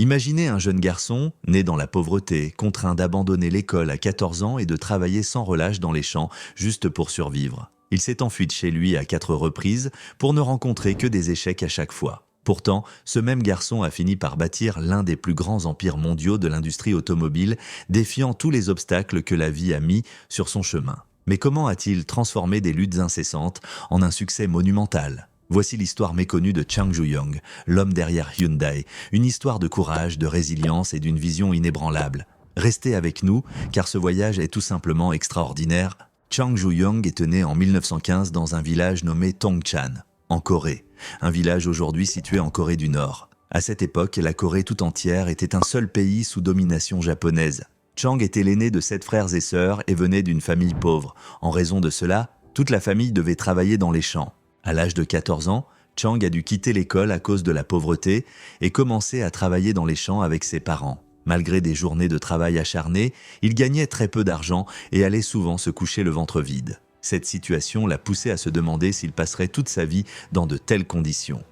Imaginez un jeune garçon, né dans la pauvreté, contraint d'abandonner l'école à 14 ans et de travailler sans relâche dans les champs, juste pour survivre. Il s'est enfui de chez lui à 4 reprises pour ne rencontrer que des échecs à chaque fois. Pourtant, ce même garçon a fini par bâtir l'un des plus grands empires mondiaux de l'industrie automobile, défiant tous les obstacles que la vie a mis sur son chemin. Mais comment a-t-il transformé des luttes incessantes en un succès monumental ? Voici l'histoire méconnue de Chang Ju-young, l'homme derrière Hyundai, une histoire de courage, de résilience et d'une vision inébranlable. Restez avec nous, car ce voyage est tout simplement extraordinaire. Chang Ju-young est né en 1915 dans un village nommé Tongchan, en Corée, un village aujourd'hui situé en Corée du Nord. À cette époque, la Corée tout entière était un seul pays sous domination japonaise. Chang était l'aîné de 7 frères et sœurs et venait d'une famille pauvre. En raison de cela, toute la famille devait travailler dans les champs. À l'âge de 14 ans, Chang a dû quitter l'école à cause de la pauvreté et commencer à travailler dans les champs avec ses parents. Malgré des journées de travail acharnées, il gagnait très peu d'argent et allait souvent se coucher le ventre vide. Cette situation l'a poussé à se demander s'il passerait toute sa vie dans de telles conditions.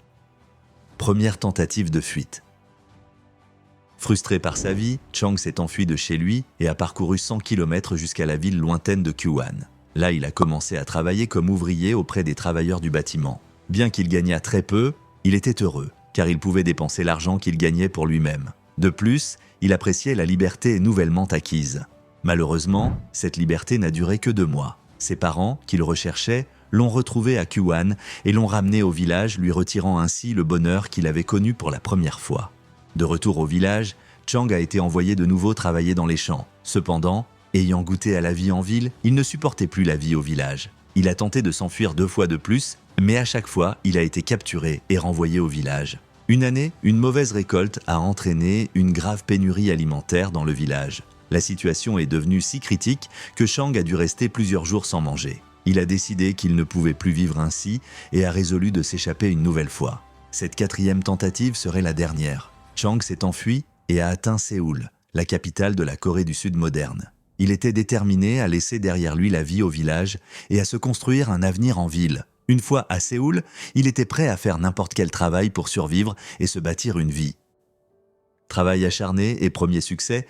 Première tentative de fuite. Frustré par sa vie, Chang s'est enfui de chez lui et a parcouru 100 km jusqu'à la ville lointaine de Kyuan. Là, il a commencé à travailler comme ouvrier auprès des travailleurs du bâtiment. Bien qu'il gagnât très peu, il était heureux, car il pouvait dépenser l'argent qu'il gagnait pour lui-même. De plus, il appréciait la liberté nouvellement acquise. Malheureusement, cette liberté n'a duré que 2 mois. Ses parents, qu'il recherchait, l'ont retrouvé à Kyuan et l'ont ramené au village, lui retirant ainsi le bonheur qu'il avait connu pour la première fois. De retour au village, Chang a été envoyé de nouveau travailler dans les champs. Cependant, ayant goûté à la vie en ville, il ne supportait plus la vie au village. Il a tenté de s'enfuir 2 fois de plus, mais à chaque fois, il a été capturé et renvoyé au village. Une année, une mauvaise récolte a entraîné une grave pénurie alimentaire dans le village. La situation est devenue si critique que Chang a dû rester plusieurs jours sans manger. Il a décidé qu'il ne pouvait plus vivre ainsi et a résolu de s'échapper une nouvelle fois. Cette 4e tentative serait la dernière. Chang s'est enfui et a atteint Séoul, la capitale de la Corée du Sud moderne. Il était déterminé à laisser derrière lui la vie au village et à se construire un avenir en ville. Une fois à Séoul, il était prêt à faire n'importe quel travail pour survivre et se bâtir une vie. Travail acharné et premier succès,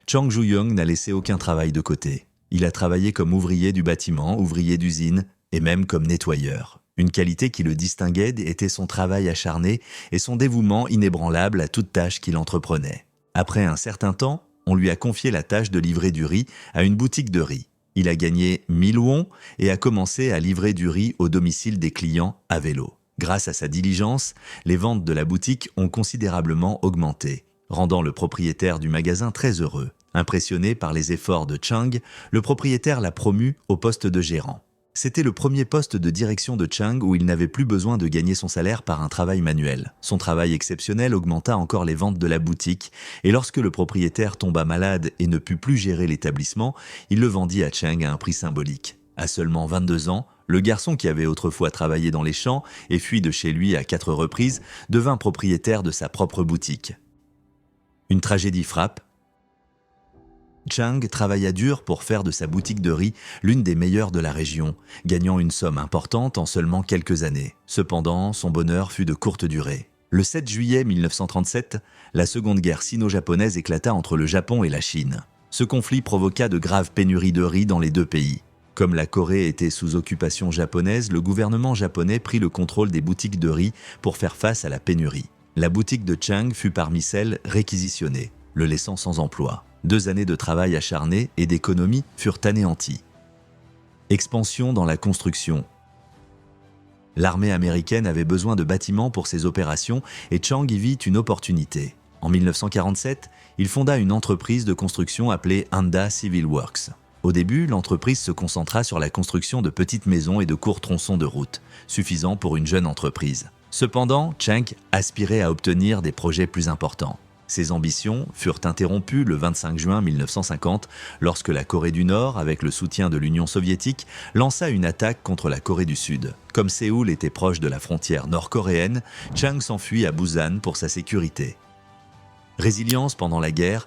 Chang Ju-young n'a laissé aucun travail de côté. Il a travaillé comme ouvrier du bâtiment, ouvrier d'usine et même comme nettoyeur. Une qualité qui le distinguait était son travail acharné et son dévouement inébranlable à toute tâche qu'il entreprenait. Après un certain temps, on lui a confié la tâche de livrer du riz à une boutique de riz. Il a gagné 1000 wons et a commencé à livrer du riz au domicile des clients à vélo. Grâce à sa diligence, les ventes de la boutique ont considérablement augmenté, rendant le propriétaire du magasin très heureux. Impressionné par les efforts de Chang, le propriétaire l'a promu au poste de gérant. C'était le premier poste de direction de Chang où il n'avait plus besoin de gagner son salaire par un travail manuel. Son travail exceptionnel augmenta encore les ventes de la boutique et lorsque le propriétaire tomba malade et ne put plus gérer l'établissement, il le vendit à Chang à un prix symbolique. À seulement 22 ans, le garçon qui avait autrefois travaillé dans les champs et fui de chez lui à 4 reprises devint propriétaire de sa propre boutique. Une tragédie frappe. Chang travailla dur pour faire de sa boutique de riz l'une des meilleures de la région, gagnant une somme importante en seulement quelques années. Cependant, son bonheur fut de courte durée. Le 7 juillet 1937, la seconde guerre sino-japonaise éclata entre le Japon et la Chine. Ce conflit provoqua de graves pénuries de riz dans les 2 pays. Comme la Corée était sous occupation japonaise, le gouvernement japonais prit le contrôle des boutiques de riz pour faire face à la pénurie. La boutique de Chang fut parmi celles réquisitionnées, le laissant sans emploi. 2 années de travail acharné et d'économie furent anéanties. Expansion dans la construction. L'armée américaine avait besoin de bâtiments pour ses opérations et Chang y vit une opportunité. En 1947, il fonda une entreprise de construction appelée Handa Civil Works. Au début, l'entreprise se concentra sur la construction de petites maisons et de courts tronçons de route, suffisant pour une jeune entreprise. Cependant, Chang aspirait à obtenir des projets plus importants. Ses ambitions furent interrompues le 25 juin 1950 lorsque la Corée du Nord, avec le soutien de l'Union soviétique, lança une attaque contre la Corée du Sud. Comme Séoul était proche de la frontière nord-coréenne, Chang s'enfuit à Busan pour sa sécurité. Résilience pendant la guerre.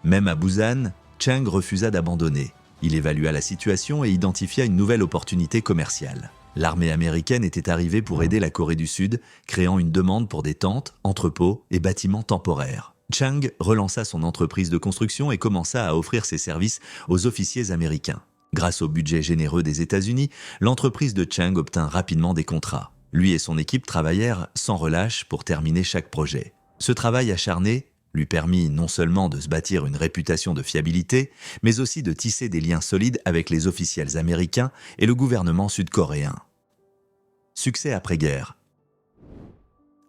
Même à Busan, Chang refusa d'abandonner. Il évalua la situation et identifia une nouvelle opportunité commerciale. L'armée américaine était arrivée pour aider la Corée du Sud, créant une demande pour des tentes, entrepôts et bâtiments temporaires. Chang relança son entreprise de construction et commença à offrir ses services aux officiers américains. Grâce au budget généreux des États-Unis, l'entreprise de Chang obtint rapidement des contrats. Lui et son équipe travaillèrent sans relâche pour terminer chaque projet. Ce travail acharné lui permit non seulement de se bâtir une réputation de fiabilité, mais aussi de tisser des liens solides avec les officiels américains et le gouvernement sud-coréen. Succès après-guerre.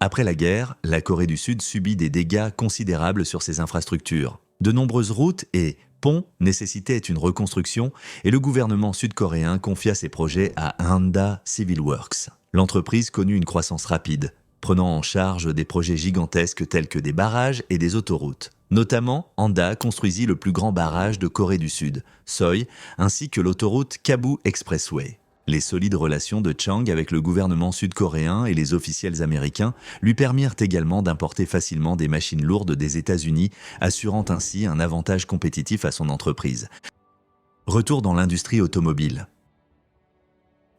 Après la guerre, la Corée du Sud subit des dégâts considérables sur ses infrastructures. De nombreuses routes et ponts nécessitaient une reconstruction et le gouvernement sud-coréen confia ses projets à Handa Civil Works. L'entreprise connut une croissance rapide, prenant en charge des projets gigantesques tels que des barrages et des autoroutes. Notamment, Handa construisit le plus grand barrage de Corée du Sud, Soi, ainsi que l'autoroute Kabu Expressway. Les solides relations de Chang avec le gouvernement sud-coréen et les officiels américains lui permirent également d'importer facilement des machines lourdes des États-Unis, assurant ainsi un avantage compétitif à son entreprise. Retour dans l'industrie automobile.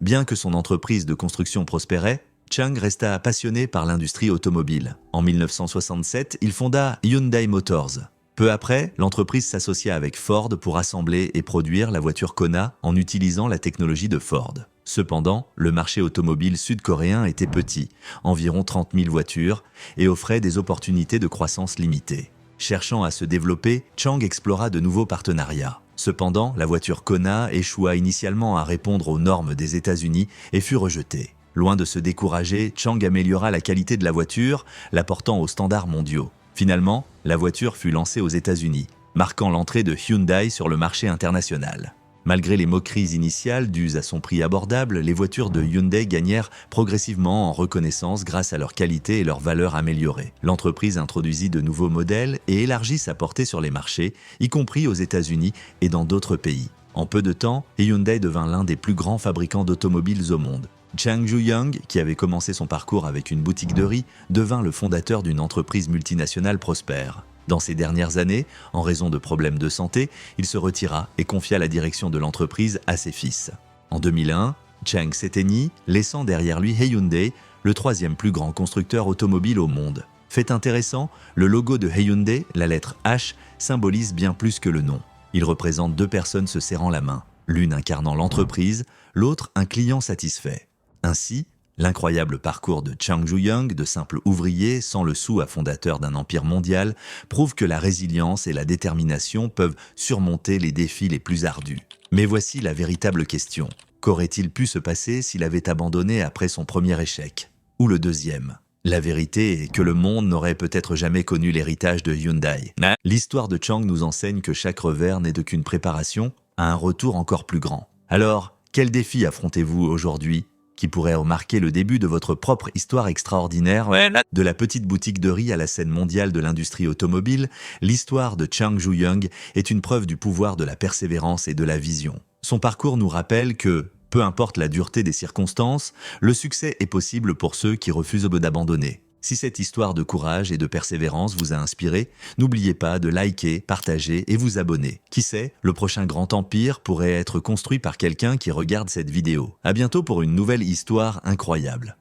Bien que son entreprise de construction prospérait, Chang resta passionné par l'industrie automobile. En 1967, il fonda Hyundai Motors. Peu après, l'entreprise s'associa avec Ford pour assembler et produire la voiture Kona en utilisant la technologie de Ford. Cependant, le marché automobile sud-coréen était petit, environ 30 000 voitures, et offrait des opportunités de croissance limitées. Cherchant à se développer, Chang explora de nouveaux partenariats. Cependant, la voiture Kona échoua initialement à répondre aux normes des États-Unis et fut rejetée. Loin de se décourager, Chang améliora la qualité de la voiture, la portant aux standards mondiaux. Finalement, la voiture fut lancée aux États-Unis, marquant l'entrée de Hyundai sur le marché international. Malgré les moqueries initiales dues à son prix abordable, les voitures de Hyundai gagnèrent progressivement en reconnaissance grâce à leur qualité et leur valeur améliorée. L'entreprise introduisit de nouveaux modèles et élargit sa portée sur les marchés, y compris aux États-Unis et dans d'autres pays. En peu de temps, Hyundai devint l'un des plus grands fabricants d'automobiles au monde. Chang Ju-young, qui avait commencé son parcours avec une boutique de riz, devint le fondateur d'une entreprise multinationale prospère. Dans ces dernières années, en raison de problèmes de santé, il se retira et confia la direction de l'entreprise à ses fils. En 2001, Chang s'éteignit, laissant derrière lui Hyundai, le troisième plus grand constructeur automobile au monde. Fait intéressant, le logo de Hyundai, la lettre H, symbolise bien plus que le nom. Il représente deux personnes se serrant la main, l'une incarnant l'entreprise, l'autre un client satisfait. Ainsi, l'incroyable parcours de Chang Ju-young, de simple ouvrier sans le sou à fondateur d'un empire mondial, prouve que la résilience et la détermination peuvent surmonter les défis les plus ardus. Mais voici la véritable question. Qu'aurait-il pu se passer s'il avait abandonné après son premier échec? Ou le deuxième? La vérité est que le monde n'aurait peut-être jamais connu l'héritage de Hyundai. L'histoire de Chang nous enseigne que chaque revers n'est qu'une préparation à un retour encore plus grand. Alors, quel défi affrontez-vous aujourd'hui qui pourrait marquer le début de votre propre histoire extraordinaire? De la petite boutique de riz à la scène mondiale de l'industrie automobile, l'histoire de Chang Ju-young est une preuve du pouvoir de la persévérance et de la vision. Son parcours nous rappelle que, peu importe la dureté des circonstances, le succès est possible pour ceux qui refusent d'abandonner. Si cette histoire de courage et de persévérance vous a inspiré, n'oubliez pas de liker, partager et vous abonner. Qui sait, le prochain grand empire pourrait être construit par quelqu'un qui regarde cette vidéo. À bientôt pour une nouvelle histoire incroyable.